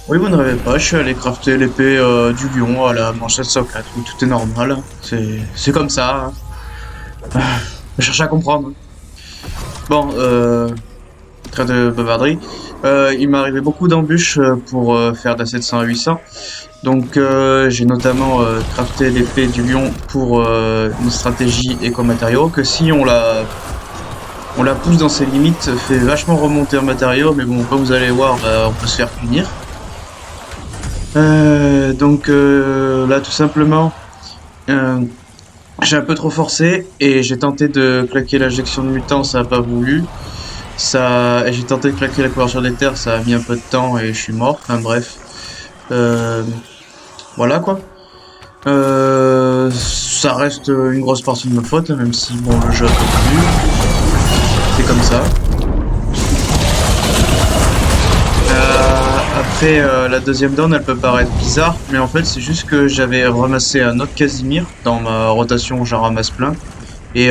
Oui, vous ne rêvez pas, je suis allé crafter l'épée du lion à la manchette socate, oui, tout est normal, c'est comme ça, hein. Ah, je cherche à comprendre. Bon, trêve de bavarderie. Il m'est arrivé beaucoup d'embûches pour faire de la 700 à 800, donc j'ai notamment crafté l'épée du lion pour une stratégie éco-matériaux que si on la pousse dans ses limites, fait vachement remonter en matériaux, mais bon, comme vous allez voir, on peut se faire punir. Donc là, tout simplement, euh, j'ai un peu trop forcé et j'ai tenté de claquer l'injection de mutant, ça a pas voulu. J'ai tenté de claquer la couverture des terres, ça a mis un peu de temps et je suis mort. Enfin bref, Euh, voilà quoi. Ça reste une grosse partie de ma faute, même si bon le jeu a pas voulu. C'est comme ça. Après, la deuxième down, elle peut paraître bizarre, mais en fait, c'est juste que j'avais ramassé un autre Casimir dans ma rotation où j'en ramasse plein. Et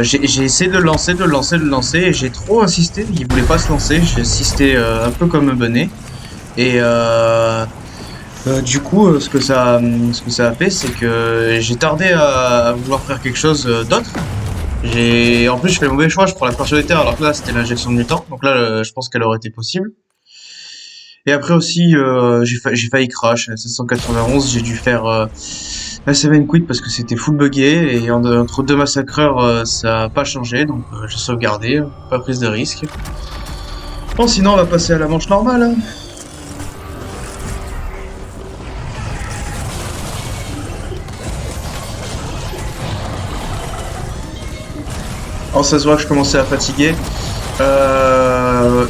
j'ai essayé de le lancer, de le lancer, de le lancer, et j'ai trop insisté, il voulait pas se lancer, j'ai insisté un peu comme un benet. Et du coup, ce que ça a fait, c'est que j'ai tardé à vouloir faire quelque chose d'autre. En plus, je fais le mauvais choix, je prends la perche des terres, alors que là, c'était l'injection de mutant, donc là, je pense qu'elle aurait été possible. Et après aussi, j'ai failli crash à 791. J'ai dû faire la 7 quit parce que c'était full buggé. Et entre deux massacreurs, ça a pas changé. Donc j'ai sauvegardé, pas prise de risque. Bon, sinon, on va passer à la manche normale, hein. Alors ça se voit que je commençais à fatiguer.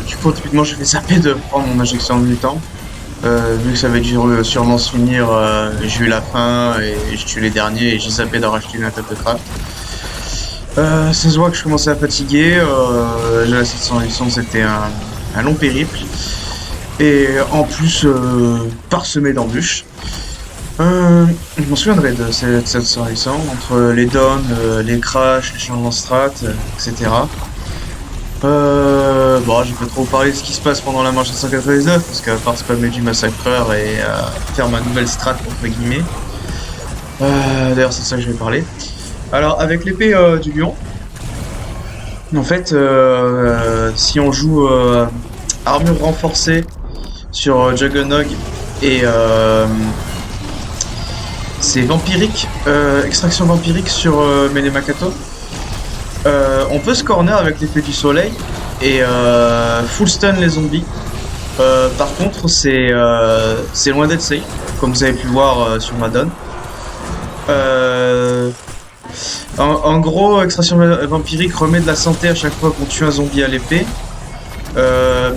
Du coup, typiquement, j'ai fait zapper de prendre mon injection de mutant. Vu que ça avait dû sûrement se finir, j'ai eu la faim et j'ai tué les derniers et j'ai zappé d'en racheter une attaque de craft. Ça se voit que je commençais à fatiguer. La 700 c'était un long périple. Et en plus, parsemé d'embûches. Je m'en souviendrai de cette 700 entre les downs, les crashs, les changements de strat, etc. Bon, je vais pas trop parler de ce qui se passe pendant la marche 799, parce qu'à part spammer du massacreur et faire ma nouvelle strat, entre guillemets. D'ailleurs, c'est de ça que je vais parler. Alors, avec l'épée du lion, en fait, si on joue armure renforcée sur Juggernog et c'est vampirique, extraction vampirique sur Melemakato, on peut se corner avec l'effet du soleil et full stun les zombies. Par contre, c'est loin d'être safe, comme vous avez pu voir sur ma donne. Euh, en gros, extraction vampirique remet de la santé à chaque fois qu'on tue un zombie à l'épée. Euh,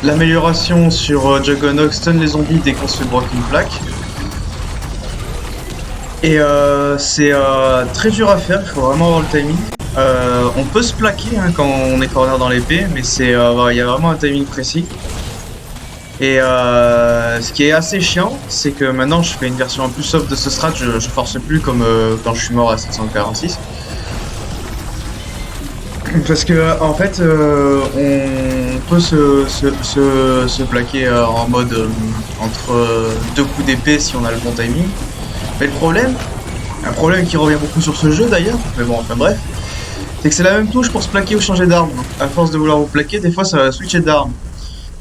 L'amélioration sur Juggernog stun les zombies dès qu'on se fait broker une plaque. Et c'est très dur à faire, il faut vraiment avoir le timing. On peut se plaquer hein, quand on est corner dans l'épée, mais il y a vraiment un timing précis. Et ce qui est assez chiant, c'est que maintenant je fais une version un peu soft de ce strat, je force plus comme quand je suis mort à 746. Parce que en fait, on peut se plaquer en mode entre deux coups d'épée si on a le bon timing. Mais le problème, un problème qui revient beaucoup sur ce jeu d'ailleurs, mais bon, enfin bref, c'est que c'est la même touche pour se plaquer ou changer d'arme. Donc, à force de vouloir vous plaquer, des fois ça va switcher d'arme.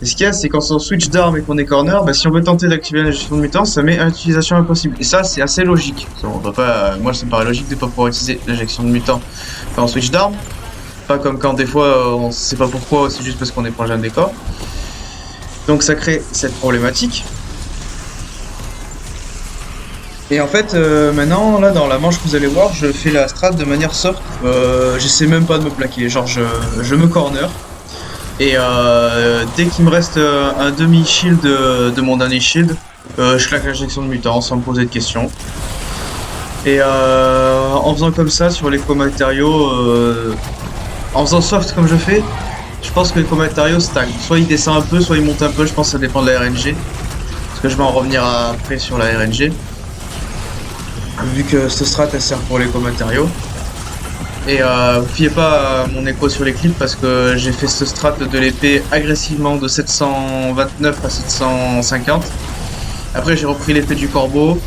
Et ce qu'il y a, c'est quand on switch d'arme et qu'on est corner, bah, si on veut tenter d'activer la gestion de mutant, ça met une utilisation impossible. Et ça, c'est assez logique. On peut pas, moi, ça me paraît logique de pas pouvoir utiliser l'injection de mutant quand on switch d'arme. Pas comme quand des fois on sait pas pourquoi, c'est juste parce qu'on est proche d'un décor. Donc ça crée cette problématique. Et en fait, maintenant, là, dans la manche que vous allez voir, je fais la strat de manière soft. J'essaie même pas de me plaquer. Genre, je me corner. Et dès qu'il me reste un demi-shield de mon dernier shield, je claque l'injection de mutant sans me poser de questions. Et en faisant comme ça sur les co-matériaux, en faisant soft comme je fais, je pense que les co-matériaux stagnent. Soit il descend un peu, soit il monte un peu, je pense que ça dépend de la RNG. Parce que je vais en revenir après sur la RNG. Vu que cette strat elle sert pour les co-matériaux. Et vous fiez pas à mon écho sur les clips parce que j'ai fait ce strat de l'épée agressivement de 729 à 750. Après j'ai repris l'épée du corbeau.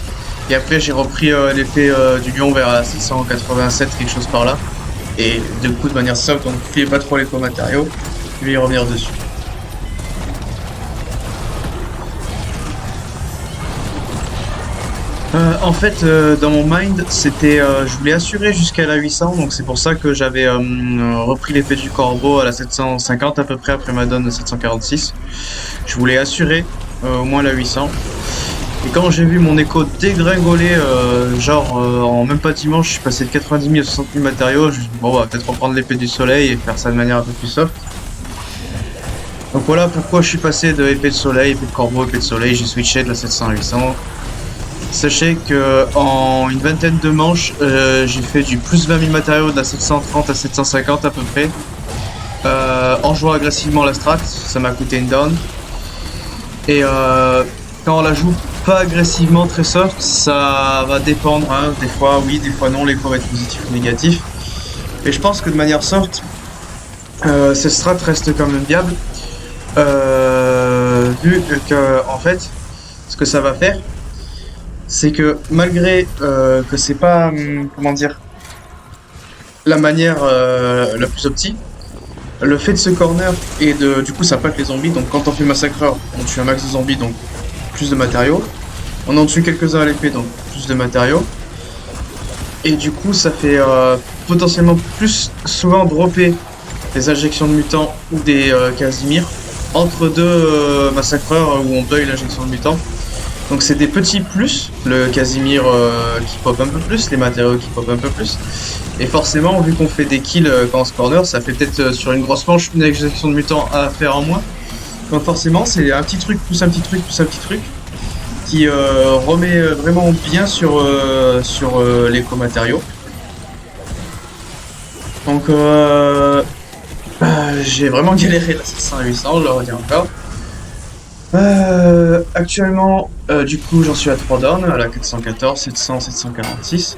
Et après j'ai repris l'épée du lion vers 787, quelque chose par là. Et du coup de manière soft, donc ne fiez pas trop l'éco-matériaux. Je vais y revenir dessus. En fait, dans mon mind, c'était, je voulais assurer jusqu'à la 800, donc c'est pour ça que j'avais repris l'épée du corbeau à la 750 à peu près après ma donne de 746. Je voulais assurer au moins la 800. Et quand j'ai vu mon écho dégringoler, en même pas dimanche, je suis passé de 90 000 à 60 000 matériaux, je me suis dit, bon, on va peut-être reprendre l'épée du soleil et faire ça de manière un peu plus soft. Donc voilà pourquoi je suis passé de épée de soleil, épée de corbeau, épée de soleil, j'ai switché de la 700 à 800. Sachez que en une vingtaine de manches, j'ai fait du plus 20 000 matériaux de la 730 à 750 à peu près. En jouant agressivement la strat, ça m'a coûté une down. Et quand on la joue pas agressivement, très soft, ça va dépendre. Hein. Des fois oui, des fois non, l'écho va être positif ou négatif. Et je pense que de manière soft, cette strat reste quand même viable. Vu que en fait, ce que ça va faire, c'est que malgré que c'est pas, comment dire, la manière la plus optique, le fait de ce corner et du coup ça pack les zombies, donc quand on fait massacreur, on tue un max de zombies, donc plus de matériaux. On en tue quelques-uns à l'épée, donc plus de matériaux. Et du coup ça fait potentiellement plus souvent dropper des injections de mutants ou des Casimir entre deux massacreurs où on buy l'injection de mutants. Donc c'est des petits plus, le Casimir qui pop un peu plus, les matériaux qui pop un peu plus. Et forcément, vu qu'on fait des kills quand on se corner, ça fait peut-être sur une grosse manche une injection de mutants à faire en moins. Donc forcément, c'est un petit truc, plus un petit truc, plus un petit truc, qui remet vraiment bien sur l'éco-matériaux. Donc j'ai vraiment galéré la 700 à 800, je le redis encore. Actuellement, du coup, j'en suis à 3 downs, à la 414, 700, 746.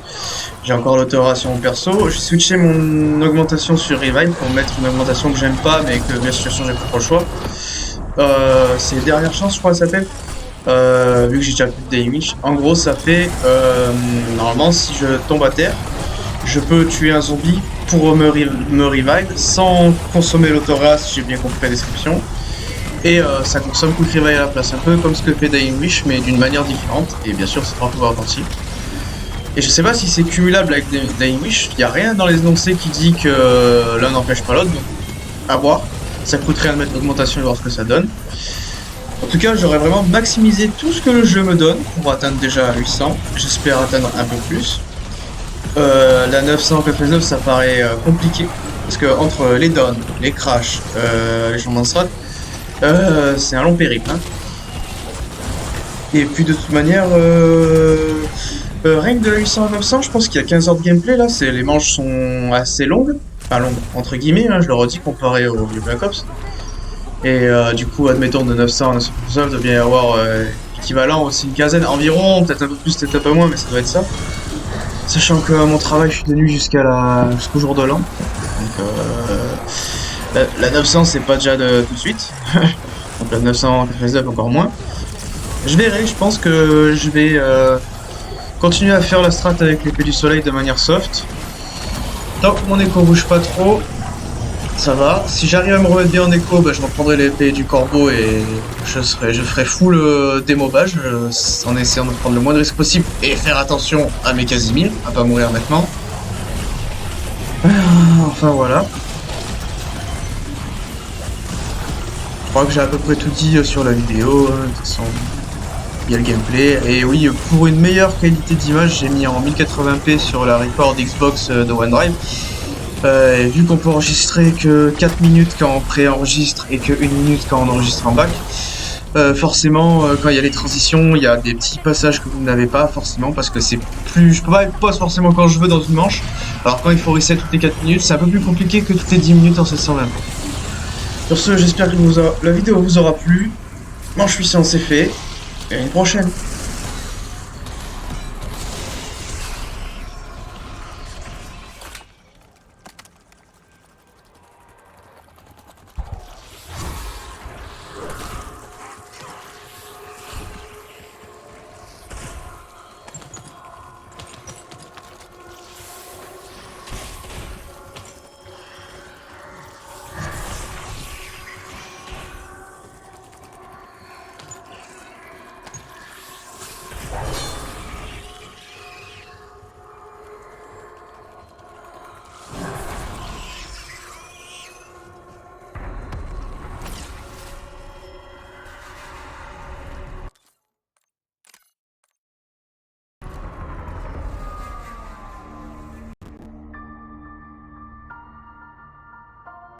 J'ai encore l'autoration perso. J'ai switché mon augmentation sur Revive pour mettre une augmentation que j'aime pas, mais que bien situation j'ai pas trop le choix. C'est dernière chance, je crois, ça s'appelle. Vu que j'ai déjà plus de damage. En gros, ça fait normalement, si je tombe à terre, je peux tuer un zombie pour me revive sans consommer l'autorace, si j'ai bien compris la description. Et ça consomme Quick Revive à la place, un peu comme ce que fait Dying Wish, mais d'une manière différente. Et bien sûr, c'est pas pouvoir partie. Et je sais pas si c'est cumulable avec Dying Wish, il n'y a rien dans les énoncés qui dit que l'un n'empêche pas l'autre, donc à voir. Ça coûte rien de mettre l'augmentation et voir ce que ça donne. En tout cas, j'aurais vraiment maximisé tout ce que le jeu me donne pour atteindre déjà 800. J'espère atteindre un peu plus. La 999, ça paraît compliqué, parce que entre les downs, les crashs, les changements de strat, c'est un long périple. Hein. Et puis de toute manière, rien que de la 800 à 900, je pense qu'il y a 15 heures de gameplay là. Les manches sont assez longues, enfin longues entre guillemets, hein, je le redis comparé au Black Ops. Et du coup, admettons de 900 à 999, il doit bien y avoir équivalent aussi une quinzaine environ, peut-être un peu plus, peut-être un peu moins, mais ça doit être ça. Sachant que mon travail, je suis de nuit jusqu'au jour de l'an. Donc la 900 c'est pas déjà de tout de suite. Donc la 999 encore moins. Je verrai, je pense que je vais continuer à faire la strat avec l'épée du soleil de manière soft. Tant que mon écho bouge pas trop, ça va. Si j'arrive à me remettre bien en écho, bah, je reprendrai l'épée du corbeau et je ferai full démobage en essayant de prendre le moins de risques possible et faire attention à mes Casimir, à pas mourir maintenant. Enfin voilà. Je crois que j'ai à peu près tout dit sur la vidéo. De toute façon, il y a le gameplay. Et oui, pour une meilleure qualité d'image, j'ai mis en 1080p sur la record Xbox de OneDrive. Et vu qu'on peut enregistrer que 4 minutes quand on pré-enregistre et que 1 minute quand on enregistre en bac, forcément quand il y a les transitions, il y a des petits passages que vous n'avez pas forcément parce que c'est plus... Je peux pas pause forcément quand je veux dans une manche, alors quand il faut reset toutes les 4 minutes, c'est un peu plus compliqué que toutes les 10 minutes en 720. Sur ce, j'espère que la vidéo vous aura plu. Manche 800 c'est fait, et à une prochaine.